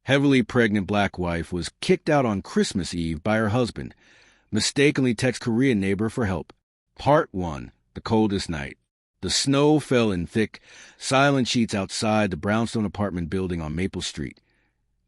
heavily pregnant black wife was kicked out on Christmas Eve by her husband, mistakenly text Korean neighbor for help. Part 1. The coldest night. The snow fell in thick, silent sheets outside the brownstone apartment building on Maple Street,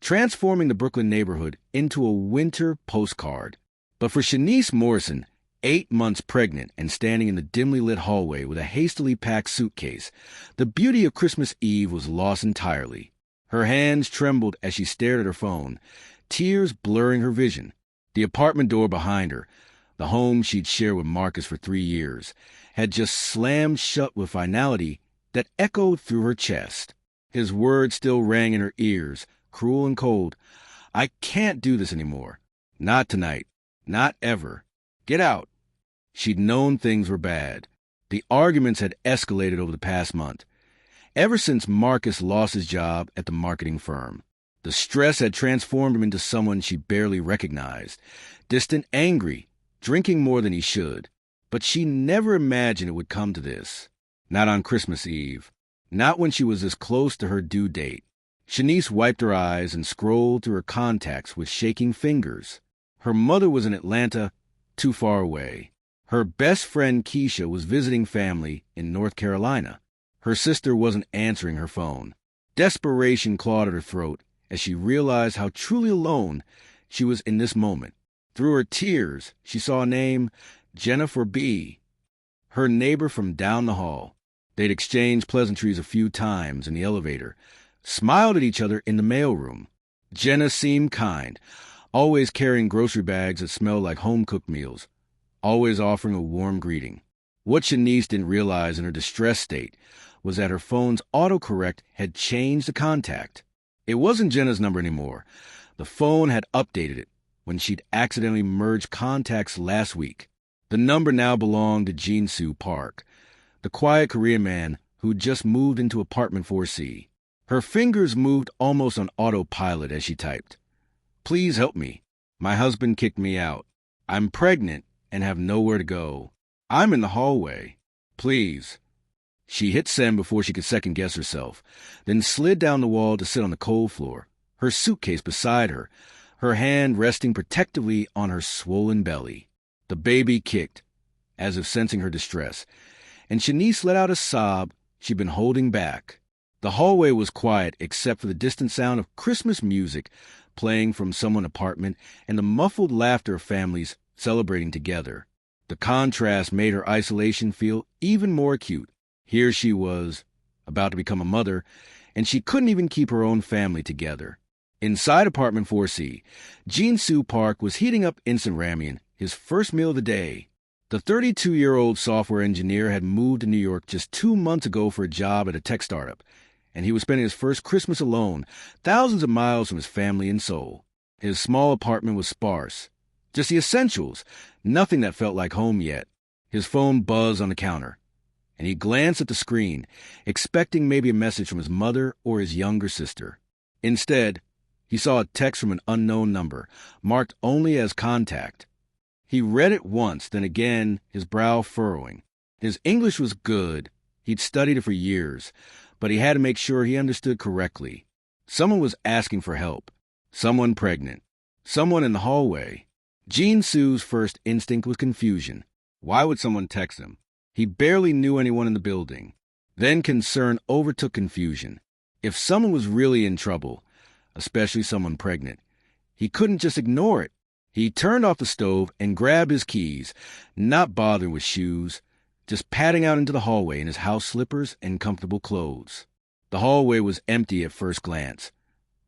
transforming the Brooklyn neighborhood into a winter postcard. But for Shanice Morrison, 8 months pregnant and standing in the dimly lit hallway with a hastily packed suitcase, the beauty of Christmas Eve was lost entirely. Her hands trembled as she stared at her phone, tears blurring her vision. The apartment door behind her, the home she'd shared with Marcus for 3 years, had just slammed shut with finality that echoed through her chest. His words still rang in her ears, cruel and cold. "I can't do this anymore. Not tonight. Not ever. Get out." She'd known things were bad. The arguments had escalated over the past month, ever since Marcus lost his job at the marketing firm. The stress had transformed him into someone she barely recognized, distant, angry, drinking more than he should. But she never imagined it would come to this. Not on Christmas Eve. Not when she was this close to her due date. Shanice wiped her eyes and scrolled through her contacts with shaking fingers. Her mother was in Atlanta, too far away. Her best friend Keisha was visiting family in North Carolina. Her sister wasn't answering her phone. Desperation clawed at her throat as she realized how truly alone she was in this moment. Through her tears, she saw a name, Jennifer B., her neighbor from down the hall. They'd exchanged pleasantries a few times in the elevator, smiled at each other in the mailroom. Jenna seemed kind, always carrying grocery bags that smelled like home-cooked meals, always offering a warm greeting. What Shanice didn't realize in her distressed state was that her phone's autocorrect had changed the contact. It wasn't Jenna's number anymore. The phone had updated it when she'd accidentally merged contacts last week. The number now belonged to Jin-Soo Park, the quiet Korean man who'd just moved into apartment 4C. Her fingers moved almost on autopilot as she typed. "Please help me. My husband kicked me out. I'm pregnant and have nowhere to go. I'm in the hallway. Please." She hit send before she could second-guess herself, then slid down the wall to sit on the cold floor, her suitcase beside her, her hand resting protectively on her swollen belly. The baby kicked, as if sensing her distress, and Shanice let out a sob she'd been holding back. The hallway was quiet except for the distant sound of Christmas music playing from someone's apartment and the muffled laughter of families celebrating together. The contrast made her isolation feel even more acute. Here she was, about to become a mother, and she couldn't even keep her own family together. Inside apartment 4C, Jin-Soo Park was heating up instant ramen, his first meal of the day. The 32-year-old software engineer had moved to New York just 2 months ago for a job at a tech startup, and he was spending his first Christmas alone, thousands of miles from his family in Seoul. His small apartment was sparse. Just the essentials, nothing that felt like home yet. His phone buzzed on the counter, and he glanced at the screen, expecting maybe a message from his mother or his younger sister. Instead, he saw a text from an unknown number, marked only as contact. He read it once, then again, his brow furrowing. His English was good. He'd studied it for years, but he had to make sure he understood correctly. Someone was asking for help. Someone pregnant. Someone in the hallway. Jin-Soo's first instinct was confusion. Why would someone text him? He barely knew anyone in the building. Then concern overtook confusion. If someone was really in trouble, especially someone pregnant, he couldn't just ignore it. He turned off the stove and grabbed his keys, not bothering with shoes, just padding out into the hallway in his house slippers and comfortable clothes. The hallway was empty at first glance,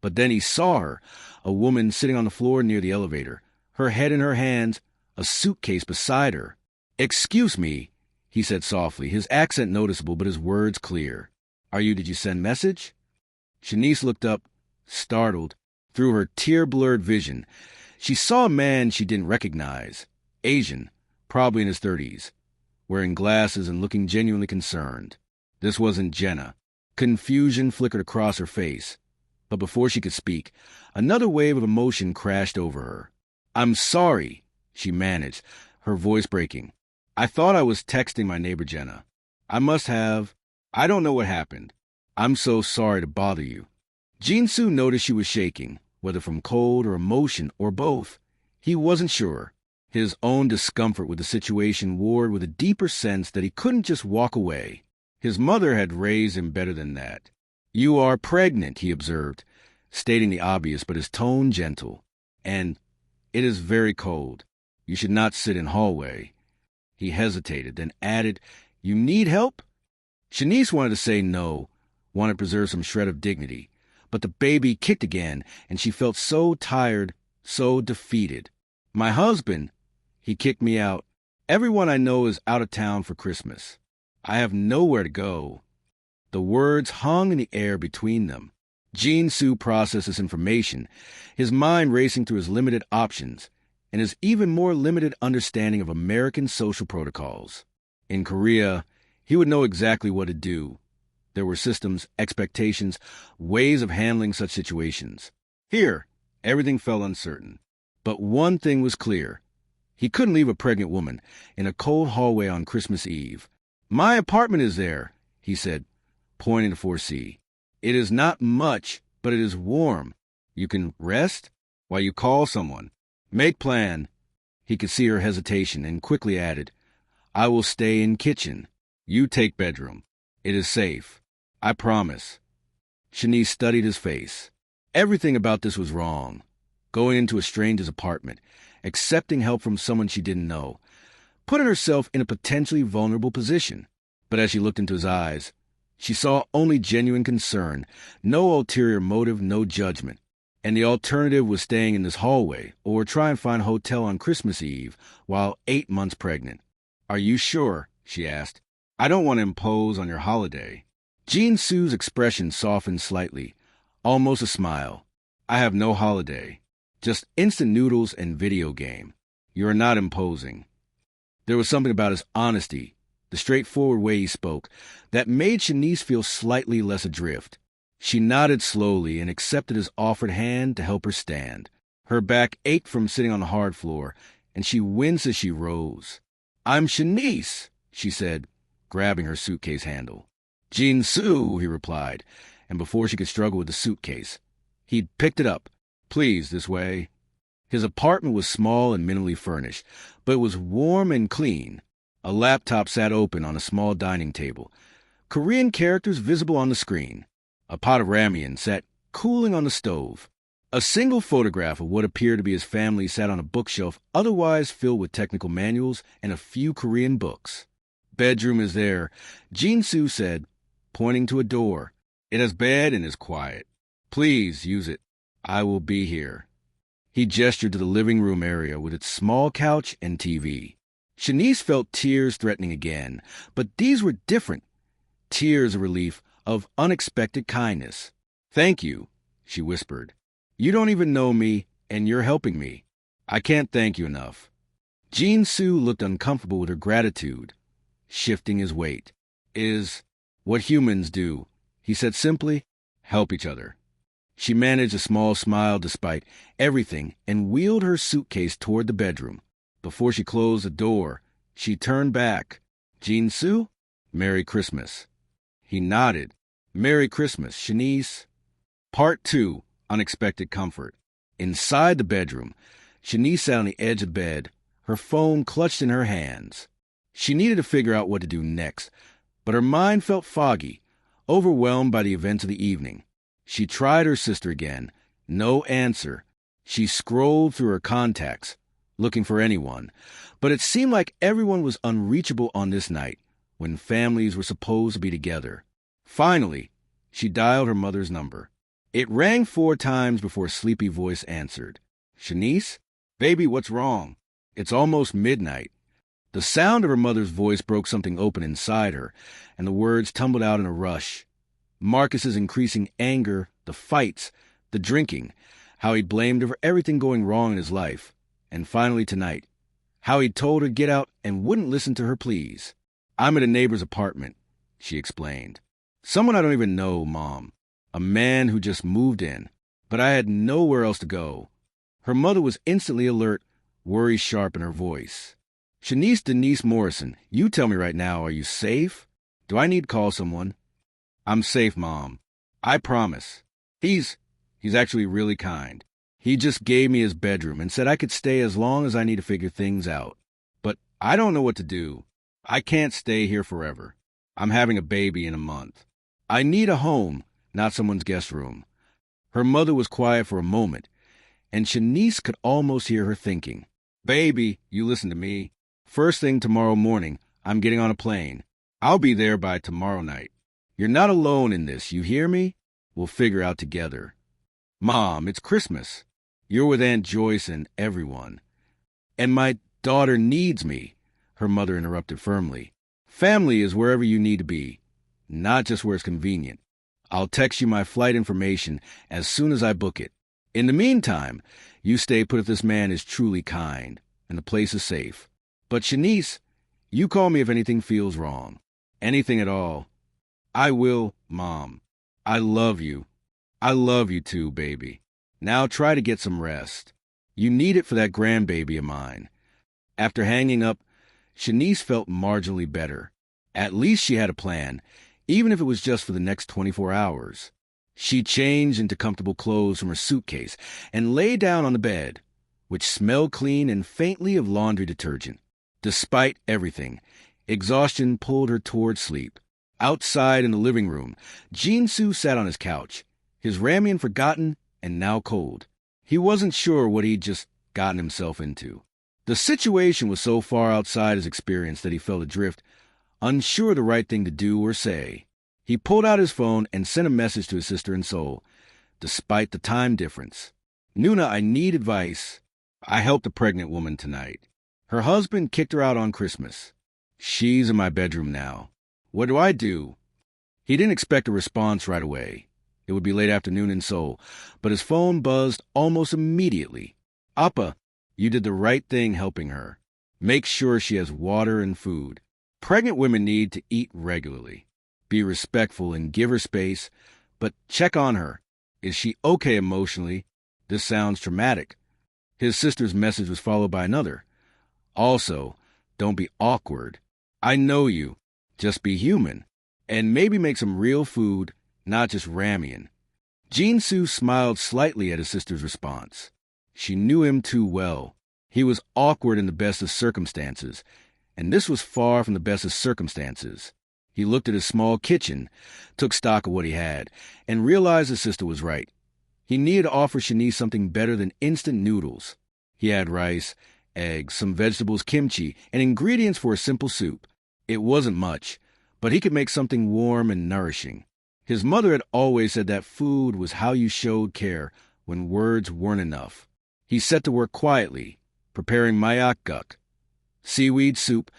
but then he saw her, a woman sitting on the floor near the elevator, her head in her hands, a suitcase beside her. "Excuse me," he said softly, his accent noticeable but his words clear. Did you send message?" Shanice looked up, startled. Through her tear-blurred vision, she saw a man she didn't recognize, Asian, probably in his 30s, wearing glasses and looking genuinely concerned. This wasn't Jenna. Confusion flickered across her face, but before she could speak, another wave of emotion crashed over her. "I'm sorry," she managed, her voice breaking. "I thought I was texting my neighbor Jenna. I don't know what happened. I'm so sorry to bother you." Jin-soo noticed she was shaking, whether from cold or emotion or both. He wasn't sure. His own discomfort with the situation warred with a deeper sense that he couldn't just walk away. His mother had raised him better than that. "You are pregnant," he observed, stating the obvious, but his tone gentle. "And it is very cold. You should not sit in hallway." He hesitated, then added, "You need help?" Shanice wanted to say no, wanted to preserve some shred of dignity. But the baby kicked again, and she felt so tired, so defeated. "My husband, he kicked me out. Everyone I know is out of town for Christmas. I have nowhere to go." The words hung in the air between them. Jin-soo processed this information, his mind racing through his limited options and his even more limited understanding of American social protocols. In Korea, he would know exactly what to do. There were systems, expectations, ways of handling such situations. Here, everything felt uncertain. But one thing was clear. He couldn't leave a pregnant woman in a cold hallway on Christmas Eve. "My apartment is there," he said, pointing to 4C. "It is not much, but it is warm. You can rest while you call someone. Make plan." He could see her hesitation and quickly added, "I will stay in kitchen. You take bedroom. It is safe. I promise." Shanice studied his face. Everything about this was wrong. Going into a stranger's apartment, accepting help from someone she didn't know, putting herself in a potentially vulnerable position. But as she looked into his eyes, she saw only genuine concern, no ulterior motive, no judgment. And the alternative was staying in this hallway or try and find a hotel on Christmas Eve while 8 months pregnant. "Are you sure?" she asked. "I don't want to impose on your holiday." Jin-soo's expression softened slightly, almost a smile. "I have no holiday. Just instant noodles and video game. You are not imposing." There was something about his honesty, the straightforward way he spoke, that made Shanice feel slightly less adrift. She nodded slowly and accepted his offered hand to help her stand. Her back ached from sitting on the hard floor, and she winced as she rose. "I'm Shanice," she said, grabbing her suitcase handle. "Jin-soo," he replied, and before she could struggle with the suitcase, he'd picked it up. "Please, this way." His apartment was small and minimally furnished, but it was warm and clean. A laptop sat open on a small dining table, Korean characters visible on the screen. A pot of ramen sat cooling on the stove. A single photograph of what appeared to be his family sat on a bookshelf otherwise filled with technical manuals and a few Korean books. "Bedroom is there," Jin-soo said, pointing to a door. "It has bed and is quiet. Please use it. I will be here." He gestured to the living room area with its small couch and TV. Shanice felt tears threatening again, but these were different. Tears of relief, of unexpected kindness. "Thank you," she whispered. "You don't even know me, and you're helping me. I can't thank you enough." Jin-soo looked uncomfortable with her gratitude, shifting his weight. "Is what humans do," he said simply, "help each other." She managed a small smile despite everything and wheeled her suitcase toward the bedroom. Before she closed the door, she turned back. "Jin-soo, Merry Christmas." He nodded. "Merry Christmas, Shanice." Part 2, Unexpected Comfort. Inside the bedroom, Shanice sat on the edge of the bed, her phone clutched in her hands. She needed to figure out what to do next, but her mind felt foggy, overwhelmed by the events of the evening. She tried her sister again. No answer. She scrolled through her contacts, looking for anyone, but it seemed like everyone was unreachable on this night, when families were supposed to be together. Finally, she dialed her mother's number. It rang 4 times before a sleepy voice answered. "Shanice? Baby, what's wrong? It's almost midnight." The sound of her mother's voice broke something open inside her, and the words tumbled out in a rush. Marcus's increasing anger, the fights, the drinking, how he blamed her for everything going wrong in his life, and finally tonight, how he told her to get out and wouldn't listen to her pleas. "I'm at a neighbor's apartment," she explained. "Someone I don't even know, Mom. A man who just moved in, but I had nowhere else to go." Her mother was instantly alert, worry sharp in her voice. "Shanice Denise Morrison, you tell me right now, are you safe? Do I need to call someone?" "I'm safe, Mom. I promise." He's actually really kind. He just gave me his bedroom and said I could stay as long as I need to figure things out. But I don't know what to do. I can't stay here forever. I'm having a baby in a month. I need a home, not someone's guest room. Her mother was quiet for a moment, and Shanice could almost hear her thinking. Baby, you listen to me. First thing tomorrow morning, I'm getting on a plane. I'll be there by tomorrow night. You're not alone in this, you hear me? We'll figure out together. Mom, it's Christmas. You're with Aunt Joyce and everyone. And my daughter needs me, her mother interrupted firmly. Family is wherever you need to be, not just where it's convenient. I'll text you my flight information as soon as I book it. In the meantime, you stay put if this man is truly kind, and the place is safe. But Shanice, you call me if anything feels wrong. Anything at all. I will, Mom. I love you. I love you too, baby. Now try to get some rest. You need it for that grandbaby of mine. After hanging up, Shanice felt marginally better. At least she had a plan, even if it was just for the next 24 hours. She changed into comfortable clothes from her suitcase and lay down on the bed, which smelled clean and faintly of laundry detergent. Despite everything, exhaustion pulled her toward sleep. Outside in the living room, Jin-Soo sat on his couch, his ramen forgotten and now cold. He wasn't sure what he'd just gotten himself into. The situation was so far outside his experience that he felt adrift, unsure the right thing to do or say. He pulled out his phone and sent a message to his sister in Seoul, despite the time difference. Nuna, I need advice. I helped a pregnant woman tonight. Her husband kicked her out on Christmas. She's in my bedroom now. What do I do? He didn't expect a response right away. It would be late afternoon in Seoul, but his phone buzzed almost immediately. Appa, you did the right thing helping her. Make sure she has water and food. Pregnant women need to eat regularly. Be respectful and give her space, but check on her. Is she okay emotionally? This sounds traumatic. His sister's message was followed by another. Also, don't be awkward. I know you. Just be human. And maybe make some real food, not just ramen. Jin-Soo smiled slightly at his sister's response. She knew him too well. He was awkward in the best of circumstances, and this was far from the best of circumstances. He looked at his small kitchen, took stock of what he had, and realized his sister was right. He needed to offer Shanice something better than instant noodles. He had rice, eggs, some vegetables, kimchi, and ingredients for a simple soup. It wasn't much, but he could make something warm and nourishing. His mother had always said that food was how you showed care when words weren't enough. He set to work quietly, preparing mayakguk, seaweed soup,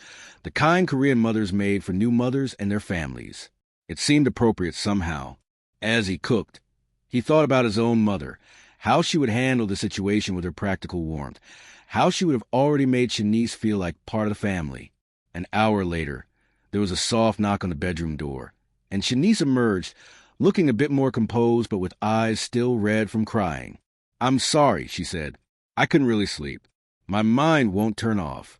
the kind Korean mothers made for new mothers and their families. It seemed appropriate somehow. As he cooked, he thought about his own mother, how she would handle the situation with her practical warmth, how she would have already made Shanice feel like part of the family. An hour later, there was a soft knock on the bedroom door, and Shanice emerged, looking a bit more composed but with eyes still red from crying. I'm sorry, she said. I couldn't really sleep. My mind won't turn off.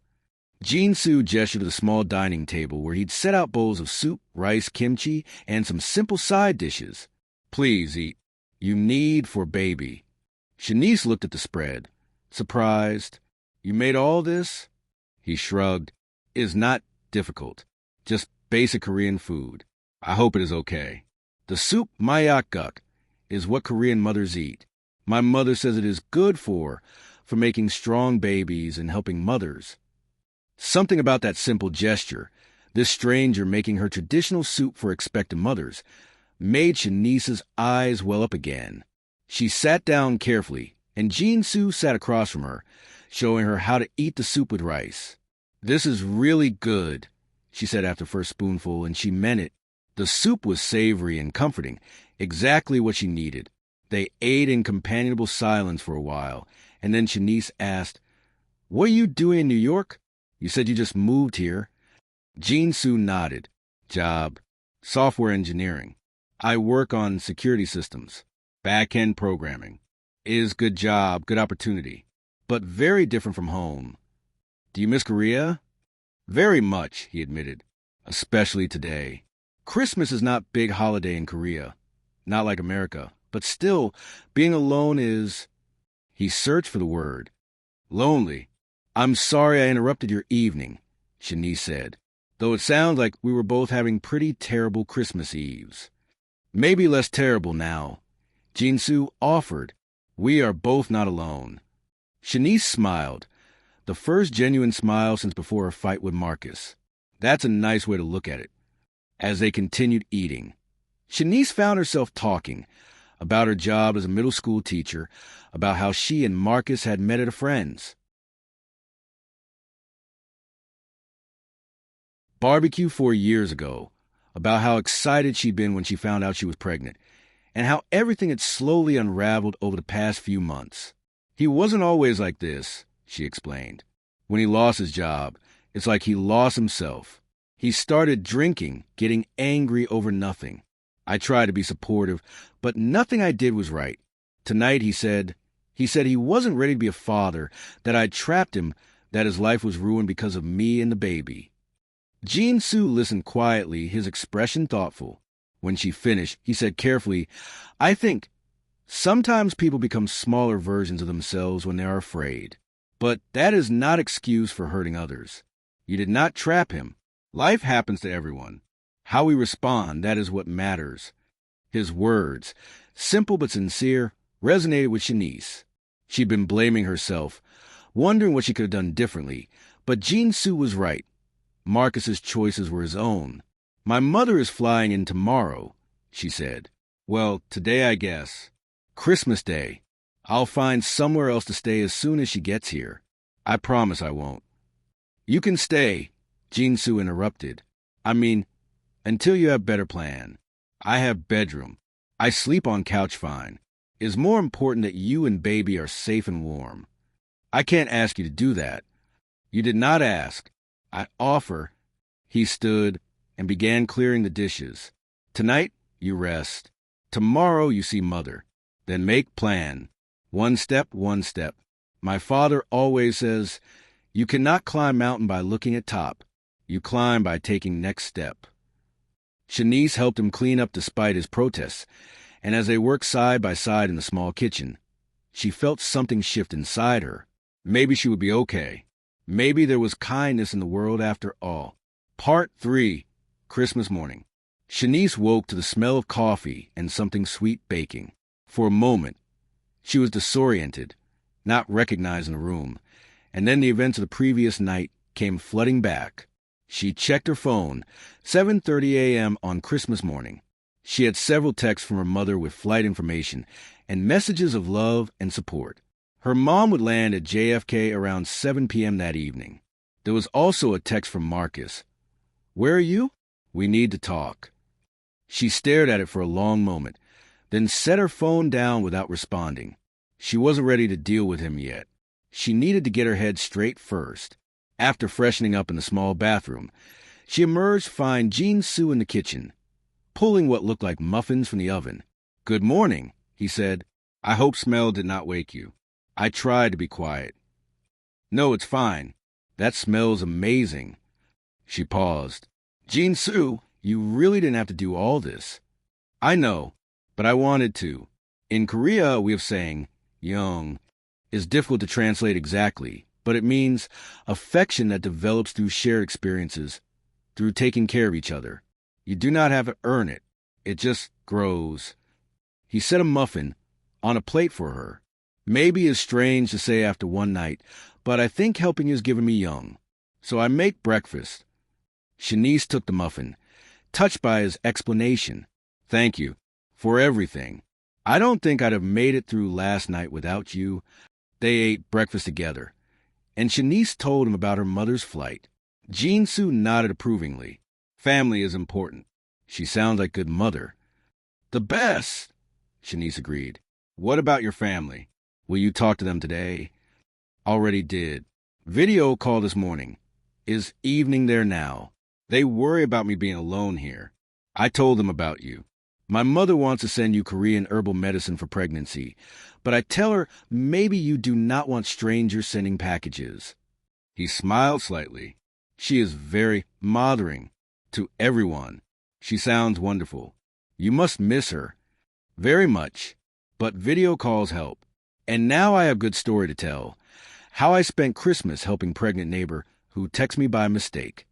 Jin-Soo gestured to the small dining table where he'd set out bowls of soup, rice, kimchi, and some simple side dishes. Please eat. You need for baby. Shanice looked at the spread, surprised. You made all this? He shrugged. It is not difficult. Just basic Korean food. I hope it is okay. The soup mayakguk is what Korean mothers eat. My mother says it is good for making strong babies and helping mothers. Something about that simple gesture, this stranger making her traditional soup for expectant mothers, made Shanice's eyes well up again. She sat down carefully, and Jin-Soo sat across from her, showing her how to eat the soup with rice. This is really good, she said after the first spoonful, and she meant it. The soup was savory and comforting, exactly what she needed. They ate in companionable silence for a while, and then Shanice asked, What are you doing in New York? You said you just moved here. Jin-Soo nodded. Job. Software engineering. I work on security systems. Back-end programming. Is good job, good opportunity. But very different from home. Do you miss Korea? Very much, he admitted. Especially today. Christmas is not big holiday in Korea. Not like America. But still, being alone is... He searched for the word. Lonely. I'm sorry I interrupted your evening, Shanice said, though it sounds like we were both having pretty terrible Christmas Eves. Maybe less terrible now, Jinsu offered. We are both not alone. Shanice smiled, the first genuine smile since before her fight with Marcus. That's a nice way to look at it. As they continued eating, Shanice found herself talking about her job as a middle school teacher, about how she and Marcus had met at a friend's barbecue 4 years ago, about how excited she'd been when she found out she was pregnant, and how everything had slowly unraveled over the past few months. He wasn't always like this, she explained. When he lost his job, it's like he lost himself. He started drinking, getting angry over nothing. I tried to be supportive, but nothing I did was right. Tonight, he said he wasn't ready to be a father, that I'd trapped him, that his life was ruined because of me and the baby. Jinsu listened quietly, his expression thoughtful. When she finished, he said carefully, I think sometimes people become smaller versions of themselves when they are afraid. But that is not excuse for hurting others. You did not trap him. Life happens to everyone. How we respond, that is what matters. His words, simple but sincere, resonated with Shanice. She'd been blaming herself, wondering what she could have done differently, but Jinsu was right. Marcus's choices were his own. My mother is flying in tomorrow, she said. Well, today I guess. Christmas Day. I'll find somewhere else to stay as soon as she gets here. I promise I won't. You can stay, Jinsu interrupted. I mean, until you have better plan. I have bedroom. I sleep on couch fine. It's more important that you and baby are safe and warm. I can't ask you to do that. You did not ask. I offer. He stood and began clearing the dishes. Tonight, you rest. Tomorrow, you see mother. Then make plan. One step. My father always says, you cannot climb mountain by looking at top. You climb by taking next step. Shanice helped him clean up despite his protests, and as they worked side by side in the small kitchen, she felt something shift inside her. Maybe she would be okay. Maybe there was kindness in the world after all. Part 3. Christmas morning. Shanice woke to the smell of coffee and something sweet baking. For a moment, she was disoriented, not recognizing the room, and then the events of the previous night came flooding back. She checked her phone, 7:30 a.m. on Christmas morning. She had several texts from her mother with flight information and messages of love and support. Her mom would land at JFK around 7 p.m. that evening. There was also a text from Marcus. Where are you? We need to talk. She stared at it for a long moment, then set her phone down without responding. She wasn't ready to deal with him yet. She needed to get her head straight first. After freshening up in the small bathroom, she emerged to find Jinsu in the kitchen, pulling what looked like muffins from the oven. Good morning, he said. I hope smell did not wake you. I tried to be quiet. No, it's fine. That smells amazing. She paused. Jinsu, you really didn't have to do all this. I know, but I wanted to. In Korea, we have saying, young, is difficult to translate exactly, but it means affection that develops through shared experiences, through taking care of each other. You do not have to earn it. It just grows. He set a muffin on a plate for her. Maybe it's strange to say after one night, but I think helping you has given me young. So I make breakfast. Shanice took the muffin, touched by his explanation. Thank you for everything. I don't think I'd have made it through last night without you. They ate breakfast together, and Shanice told him about her mother's flight. Jinsu nodded approvingly. Family is important. She sounds like a good mother. The best, Shanice agreed. What about your family? Will you talk to them today? Already did. Video call this morning. Is evening there now. They worry about me being alone here. I told them about you. My mother wants to send you Korean herbal medicine for pregnancy, but I tell her maybe you do not want strangers sending packages. He smiled slightly. She is very mothering to everyone. She sounds wonderful. You must miss her. Very much. but video calls help. And now I have a good story to tell. How I spent Christmas helping pregnant neighbor who texted me by mistake.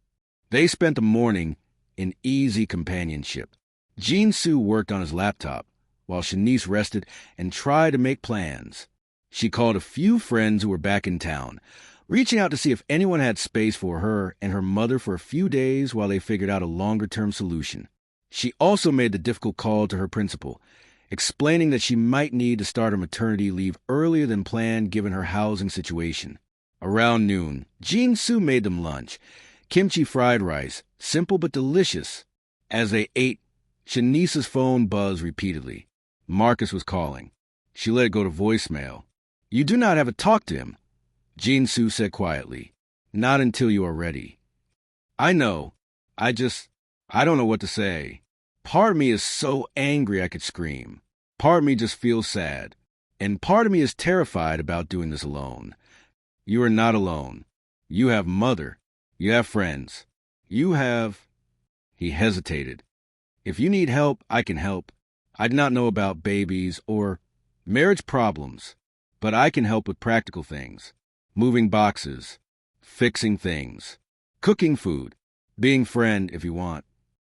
They spent the morning in easy companionship. Jin-Soo worked on his laptop, while Shanice rested and tried to make plans. She called a few friends who were back in town, reaching out to see if anyone had space for her and her mother for a few days while they figured out a longer-term solution. She also made the difficult call to her principal, explaining that she might need to start her maternity leave earlier than planned given her housing situation. Around noon, Jin-Soo made them lunch. Kimchi fried rice, simple but delicious. As they ate, Shanice's phone buzzed repeatedly. Marcus was calling. She let it go to voicemail. "You do not have to talk to him," Jin-Soo said quietly. "Not until you are ready." "I know. I don't know what to say. Part of me is so angry I could scream. Part of me just feels sad. And part of me is terrified about doing this alone." "You are not alone. You have mother. You have friends. You have—" He hesitated. "If you need help, I can help. I do not know about babies or marriage problems, but I can help with practical things. Moving boxes, fixing things, cooking food, being friend if you want."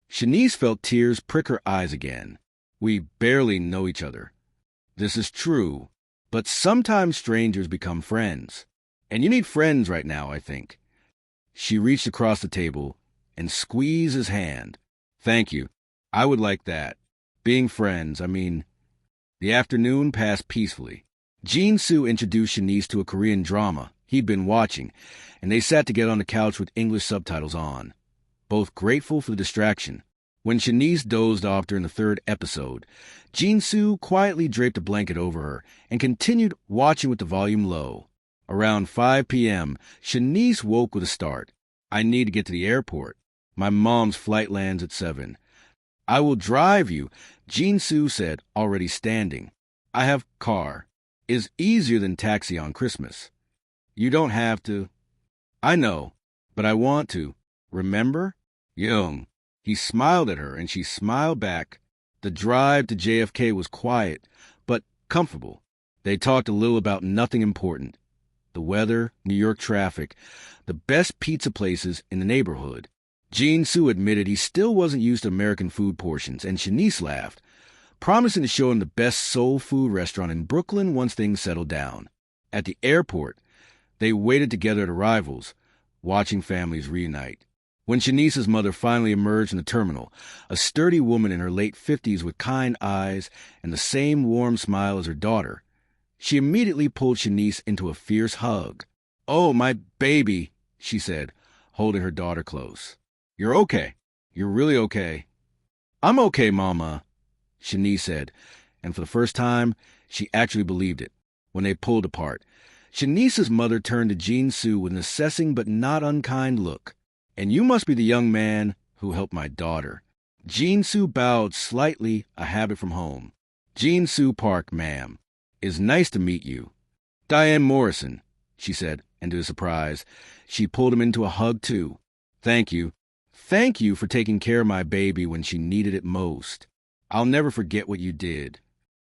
Shanice felt tears prick her eyes again. "We barely know each other." "This is true, but sometimes strangers become friends. And you need friends right now, I think." She reached across the table and squeezed his hand. "Thank you. I would like that. Being friends, I mean." The afternoon passed peacefully. Jin-Soo introduced Shanice to a Korean drama he'd been watching, and they sat together on the couch with English subtitles on, both grateful for the distraction. When Shanice dozed off during the third episode, Jin-Soo quietly draped a blanket over her and continued watching with the volume low. Around 5 p.m., Shanice woke with a start. "I need to get to the airport. My mom's flight lands at 7. "I will drive you," Jin-Soo said, already standing. "I have car. Is easier than taxi on Christmas." "You don't have to." "I know, but I want to. Remember? Young." He smiled at her, and she smiled back. The drive to JFK was quiet, but comfortable. They talked a little about nothing important. The weather, New York traffic, the best pizza places in the neighborhood. Jin-Soo admitted he still wasn't used to American food portions, and Shanice laughed, promising to show him the best soul food restaurant in Brooklyn once things settled down. At the airport, they waited together at arrivals, watching families reunite. When Shanice's mother finally emerged in the terminal, a sturdy woman in her late 50s with kind eyes and the same warm smile as her daughter, she immediately pulled Shanice into a fierce hug. "Oh, my baby," she said, holding her daughter close. "You're okay. You're really okay." "I'm okay, Mama," Shanice said, and for the first time, she actually believed it. When they pulled apart, Shanice's mother turned to Jin-Soo with an assessing but not unkind look. "And you must be the young man who helped my daughter." Jin-Soo bowed slightly, a habit from home. "Jin-Soo Park, ma'am. It's nice to meet you." "Diane Morrison," she said, and to his surprise, she pulled him into a hug too. "Thank you. Thank you for taking care of my baby when she needed it most. I'll never forget what you did."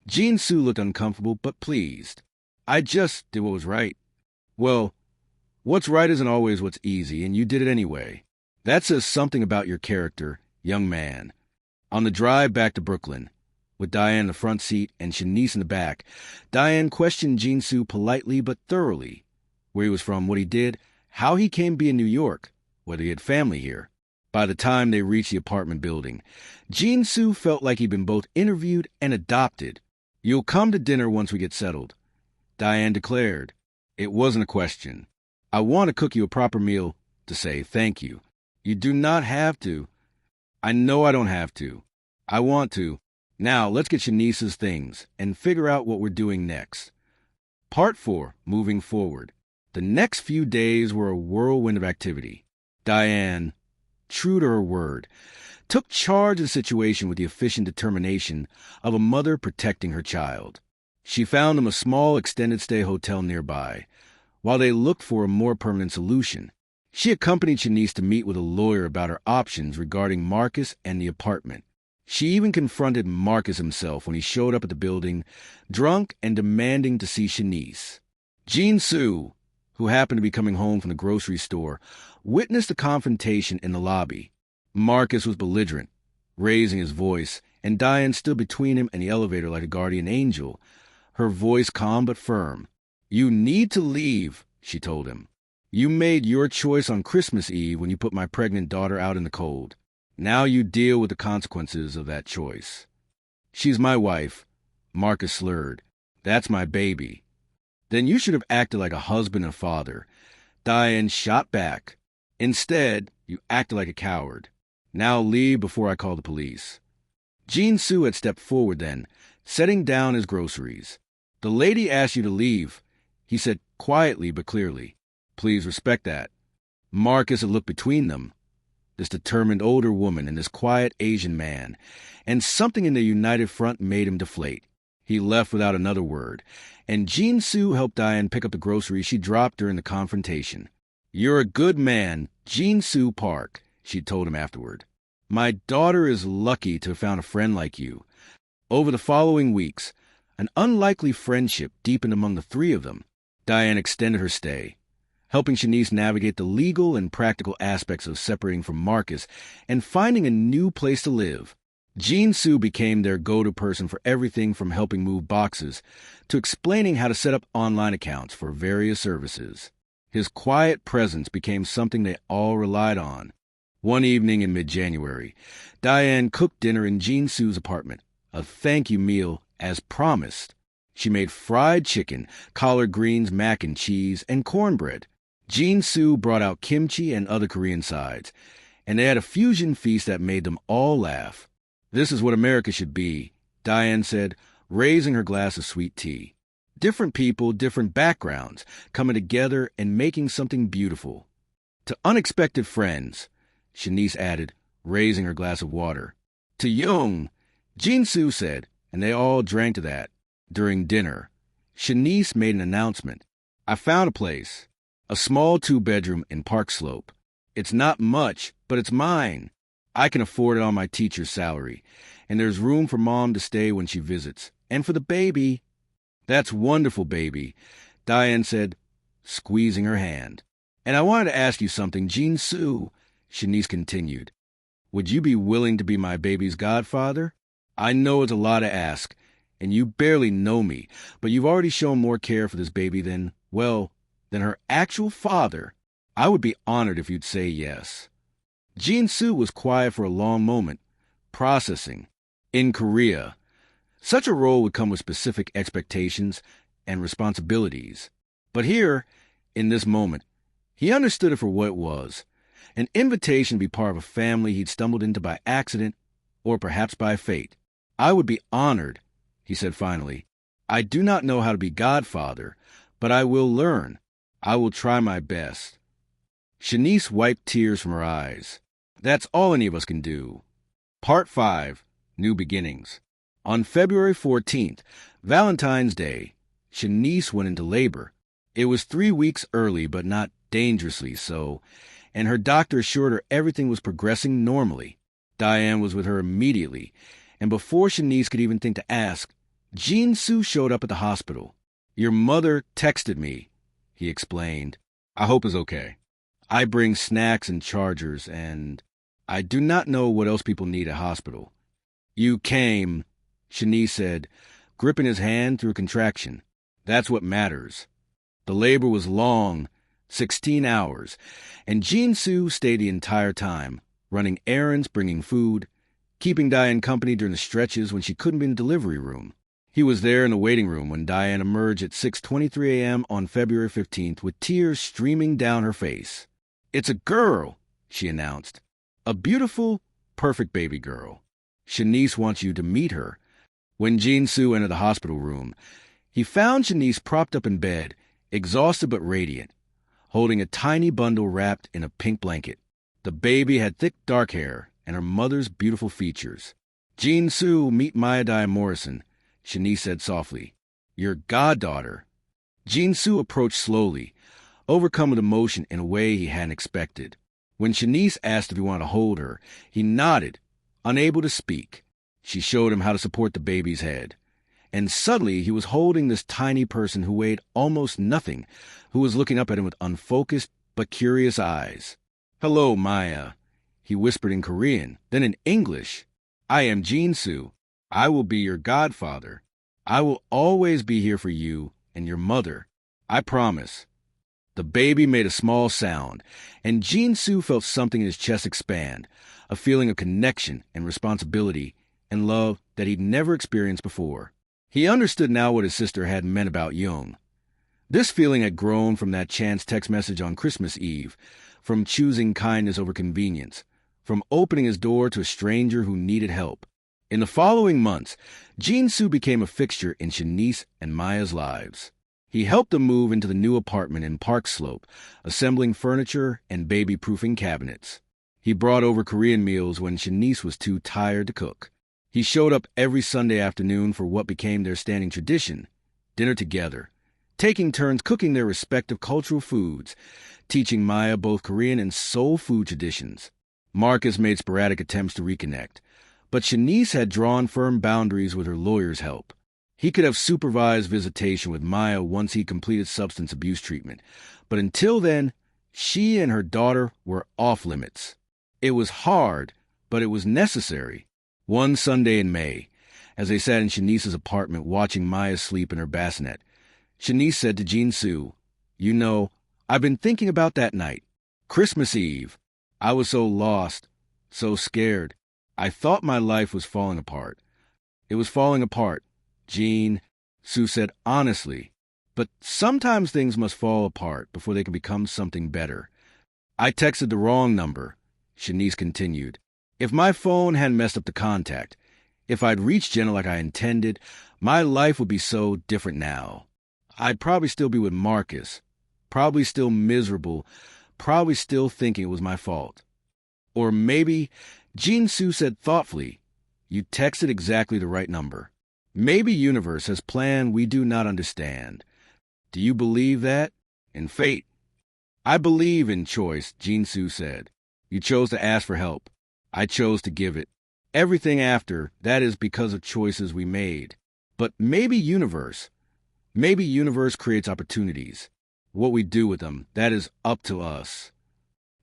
Jin-Soo looked uncomfortable but pleased. "I just did what was right." "Well, what's right isn't always what's easy, and you did it anyway. That says something about your character, young man." On the drive back to Brooklyn, with Diane in the front seat and Shanice in the back, Diane questioned Jin-Soo politely but thoroughly. Where he was from, what he did, how he came to be in New York, whether he had family here. By the time they reached the apartment building, Jin-Soo felt like he'd been both interviewed and adopted. "You'll come to dinner once we get settled," Diane declared. It wasn't a question. "I want to cook you a proper meal to say thank you." "You do not have to." "I know I don't have to. I want to. Now, let's get Shanice's things and figure out what we're doing next." Part 4, moving forward. The next few days were a whirlwind of activity. Diane, true to her word, took charge of the situation with the efficient determination of a mother protecting her child. She found him a small extended-stay hotel nearby, while they looked for a more permanent solution. She accompanied Shanice to meet with a lawyer about her options regarding Marcus and the apartment. She even confronted Marcus himself when he showed up at the building, drunk and demanding to see Shanice. Jin-Soo, who happened to be coming home from the grocery store, witnessed the confrontation in the lobby. Marcus was belligerent, raising his voice, and Diane stood between him and the elevator like a guardian angel, her voice calm but firm. "You need to leave," she told him. "You made your choice on Christmas Eve when you put my pregnant daughter out in the cold. Now you deal with the consequences of that choice." "She's my wife," Marcus slurred. "That's my baby." "Then you should have acted like a husband and father," Diane shot back. "Instead, you acted like a coward. Now leave before I call the police." Jin-Soo had stepped forward then, setting down his groceries. "The lady asked you to leave," he said quietly but clearly. "Please respect that." Marcus had looked between them, this determined older woman and this quiet Asian man, and something in their united front made him deflate. He left without another word, and Jin-Soo helped Diane pick up the groceries she dropped during the confrontation. "You're a good man, Jin-Soo Park," she told him afterward. "My daughter is lucky to have found a friend like you." Over the following weeks, an unlikely friendship deepened among the three of them. Diane extended her stay, helping Shanice navigate the legal and practical aspects of separating from Marcus and finding a new place to live. Jin-Soo became their go-to person for everything from helping move boxes to explaining how to set up online accounts for various services. His quiet presence became something they all relied on. One evening in mid-January, Diane cooked dinner in Jin-Soo's apartment, a thank-you meal as promised. She made fried chicken, collard greens, mac and cheese, and cornbread. Jin-Soo brought out kimchi and other Korean sides, and they had a fusion feast that made them all laugh. "This is what America should be," Diane said, raising her glass of sweet tea. "Different people, different backgrounds, coming together and making something beautiful." "To unexpected friends," Shanice added, raising her glass of water. "To Young," Jin-Soo said, and they all drank to that. During dinner, Shanice made an announcement. "I found a place. A small 2-bedroom in Park Slope. It's not much, but it's mine. I can afford it on my teacher's salary, and there's room for Mom to stay when she visits, and for the baby." "That's wonderful, baby," Diane said, squeezing her hand. "And I wanted to ask you something, Jin-Soo," Shanice continued. "Would you be willing to be my baby's godfather? I know it's a lot to ask, and you barely know me, but you've already shown more care for this baby than her actual father. I would be honored if you'd say yes." Jin-Soo was quiet for a long moment, processing. In Korea, such a role would come with specific expectations and responsibilities. But here, in this moment, he understood it for what it was, an invitation to be part of a family he'd stumbled into by accident or perhaps by fate. "I would be honored," he said finally. "I do not know how to be godfather, but I will learn. I will try my best." Shanice wiped tears from her eyes. That's all any of us can do. Part 5, New Beginnings. On February 14th, Valentine's Day, Shanice went into labor. It was 3 weeks early, but not dangerously so, and her doctor assured her everything was progressing normally. Diane was with her immediately, and before Shanice could even think to ask, Jin-Soo showed up at the hospital. "Your mother texted me," he explained. "I hope it's okay. I bring snacks and chargers, and I do not know what else people need at hospital." "You came," Shanice said, gripping his hand through a contraction. "That's what matters." The labor was long, 16 hours, and Jin-Soo stayed the entire time, running errands, bringing food, keeping Diane company during the stretches when she couldn't be in the delivery room. He was there in the waiting room when Diane emerged at 6:23 a.m. on February 15th with tears streaming down her face. "It's a girl," she announced. "A beautiful, perfect baby girl. Shanice wants you to meet her." When Jin-Soo entered the hospital room, he found Shanice propped up in bed, exhausted but radiant, holding a tiny bundle wrapped in a pink blanket. The baby had thick dark hair and her mother's beautiful features. "Jin-Soo, meet Mayadai Morrison," Shanice said softly. "Your goddaughter." Jin-Soo approached slowly, overcome with emotion in a way he hadn't expected. When Shanice asked if he wanted to hold her, he nodded, unable to speak. She showed him how to support the baby's head. And suddenly he was holding this tiny person who weighed almost nothing, who was looking up at him with unfocused but curious eyes. "Hello, Maya," he whispered in Korean, then in English. "I am Jin-soo. I will be your godfather. I will always be here for you and your mother. I promise." The baby made a small sound, and Jin-soo felt something in his chest expand, a feeling of connection and responsibility and love that he'd never experienced before. He understood now what his sister had meant about Young. This feeling had grown from that chance text message on Christmas Eve, from choosing kindness over convenience, from opening his door to a stranger who needed help. In the following months, Jin-soo became a fixture in Shanice and Maya's lives. He helped them move into the new apartment in Park Slope, assembling furniture and baby-proofing cabinets. He brought over Korean meals when Shanice was too tired to cook. He showed up every Sunday afternoon for what became their standing tradition, dinner together, taking turns cooking their respective cultural foods, teaching Maya both Korean and Seoul food traditions. Marcus made sporadic attempts to reconnect, but Shanice had drawn firm boundaries with her lawyer's help. He could have supervised visitation with Maya once he completed substance abuse treatment, but until then, she and her daughter were off limits. It was hard, but it was necessary. One Sunday in May, as they sat in Shanice's apartment watching Maya sleep in her bassinet, Shanice said to Jin-soo, "You know, I've been thinking about that night, Christmas Eve. I was so lost, so scared. I thought my life was falling apart. It was falling apart, Jean," Sue said honestly. "But sometimes things must fall apart before they can become something better. I texted the wrong number," Shanice continued. "If my phone hadn't messed up the contact, if I'd reached Jenna like I intended, my life would be so different now. I'd probably still be with Marcus, probably still miserable, probably still thinking it was my fault." Or maybe, Jin-soo said thoughtfully, "You texted exactly the right number. Maybe universe has planned we do not understand. Do you believe that? In fate?" "I believe in choice," Jin-soo said. "You chose to ask for help. I chose to give it. Everything after, that is because of choices we made. But maybe universe creates opportunities. What we do with them, that is up to us."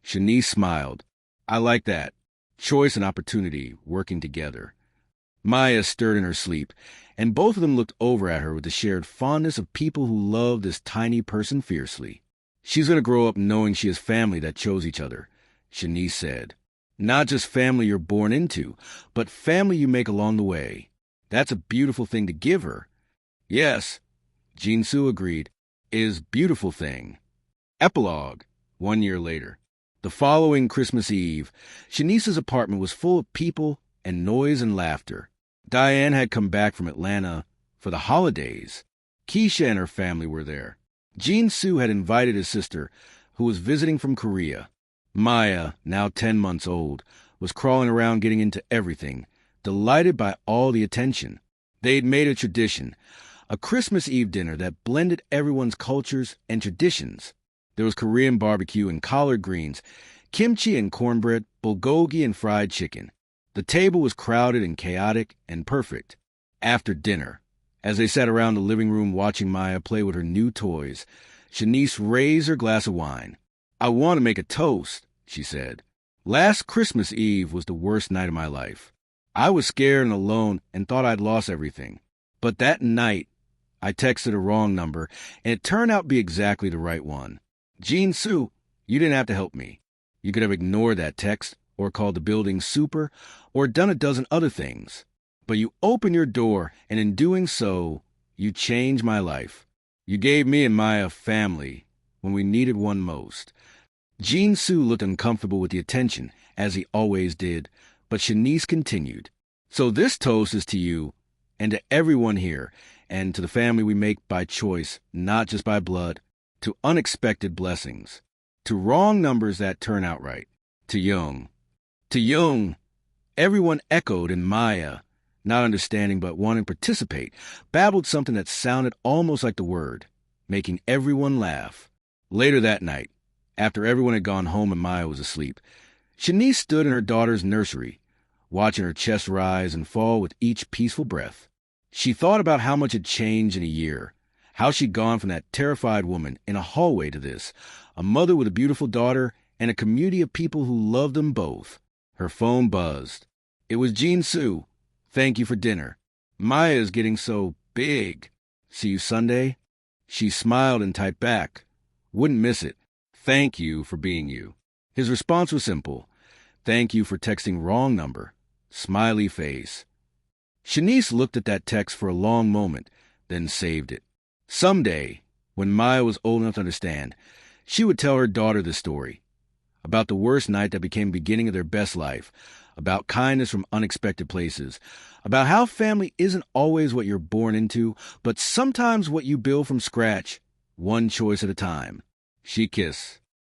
Shanice smiled. "I like that. Choice and opportunity working together." Maya stirred in her sleep, and both of them looked over at her with the shared fondness of people who love this tiny person fiercely. "She's going to grow up knowing she has family that chose each other," Shanice said. "Not just family you're born into, but family you make along the way. That's a beautiful thing to give her." "Yes," Jin-soo agreed, "is beautiful thing." Epilogue, 1 year later. The following Christmas Eve, Shanice's apartment was full of people and noise and laughter. Diane had come back from Atlanta for the holidays. Keisha and her family were there. Jin-soo had invited his sister, who was visiting from Korea. Maya, now 10 months old, was crawling around getting into everything, delighted by all the attention. They'd made a tradition, a Christmas Eve dinner that blended everyone's cultures and traditions. There was Korean barbecue and collard greens, kimchi and cornbread, bulgogi and fried chicken. The table was crowded and chaotic and perfect. After dinner, as they sat around the living room watching Maya play with her new toys, Shanice raised her glass of wine. "I want to make a toast," she said. "Last Christmas Eve was the worst night of my life. I was scared and alone and thought I'd lost everything. But that night, I texted a wrong number, and it turned out to be exactly the right one. Jin-soo, you didn't have to help me. You could have ignored that text, or called the building super, or done a dozen other things. But you opened your door, and in doing so, you changed my life. You gave me and Maya family when we needed one most." Jin-soo looked uncomfortable with the attention, as he always did, but Shanice continued. "So this toast is to you, and to everyone here, and to the family we make by choice, not just by blood, to unexpected blessings, to wrong numbers that turn out right, to Young." "To Young!" Everyone echoed, and Maya, not understanding but wanting to participate, babbled something that sounded almost like the word, making everyone laugh. Later that night, after everyone had gone home and Maya was asleep, Shanice stood in her daughter's nursery, watching her chest rise and fall with each peaceful breath. She thought about how much had changed in a year, how she'd gone from that terrified woman in a hallway to this, a mother with a beautiful daughter and a community of people who loved them both. Her phone buzzed. It was Jean Sue. Thank you for dinner. Maya is getting so big. See you Sunday? She smiled and typed back. Wouldn't miss it. Thank you for being you. His response was simple. Thank you for texting wrong number. Smiley face. Shanice looked at that text for a long moment, then saved it. Someday, when Maya was old enough to understand, she would tell her daughter the story. About the worst night that became the beginning of their best life. About kindness from unexpected places. About how family isn't always what you're born into, but sometimes what you build from scratch, one choice at a time. She kissed.